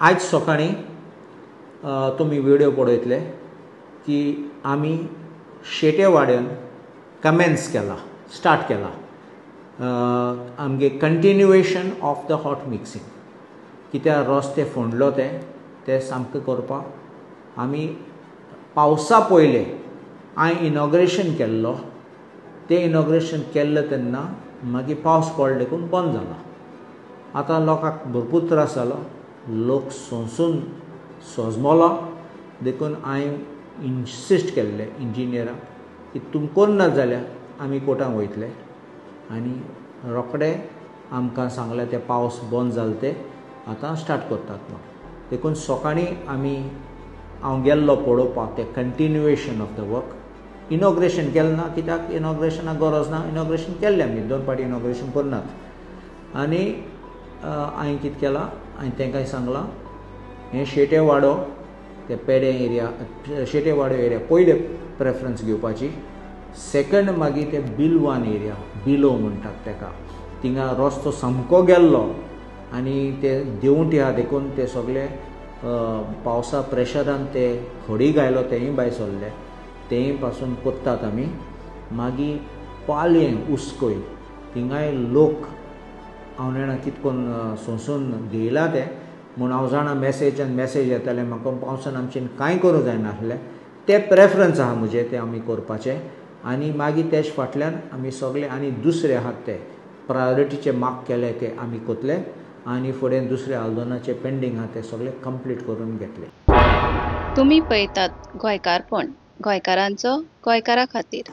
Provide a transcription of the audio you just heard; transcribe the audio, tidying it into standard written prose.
आज सकाळी तुम्ही व्हिडिओ पळयतले की आमी शेटेवाड्यान कमेन्स केला स्टार्ट केला आमगे continuation of the hot mixing कित्याक रस्ते फोंडलो ते सामकें करपाक आमी पावसा पयले हांवें इनॉग्रेशन केल्लो तें इनॉग्रेशन केल्लें तेन्ना मागीर पावस पडलो देखून बंद जाला. आतां लोकांक भरपूर त्रास जालो, लोक सोंसून सोजमलो देखून हांवें इन्सिस्ट केल्लें इंजिनियराक की तुमी करना जाल्यार आमी कोर्टाक वयतले आनी रोखडे आमकां सांगलें तें पावस बंद जालें तें आतां स्टार्ट करतात म्हणून. देखून सकाळीं हांव गेल्लो पळोवपाक तें continuation of the work. Inauguration केलें ना कित्याक इनॉग्रेशनाक गरज ना, इनॉग्रेशन केल्लें आमी 2 फावटी इनॉग्रेशन करनात. आनी हांवें कितें केलां, हांवें तांकां सांगलां हें शेटे वाडो ते पेडे एरिया शेटे वाडो एरिया पयले प्रेफरन्स घेवपाची. सेकंड मागीर ते बिलवान एरिया बिलो म्हणटात ताका थिंगा रस्तो सामको गेल्लो आनी ते देंवूट आहा देखून ते सगळे पावसा प्रेशरान ते खडी गायलो तेंय भायर सरले तेंय पासून कोत्तात आमी. मागीर पालयें उस्कोय थिंगाय लोक हांव जाणा कितें करून सोंसून घेयला ते म्हूण हांव जाणा मॅसेज येताले म्हाका पावसान आमचें कांय करूं जायनासलें. ते प्रेफरन्स आहा म्हजें तें आमी करपाचें आनी मागीर तेज फाटल्यान आमी सगळे आनी दुसरे आहात ते प्रायोरिटीचे मार्क केले ते आमी कोतले आनी फुडें दुसरे आंदोलनाचे पेंडींग आहा ते सगळे कंप्लीट करून घेतले. तुम्ही पळयतात गोंयकारपण, गोंयकारांचो गोंयकारा खातीर.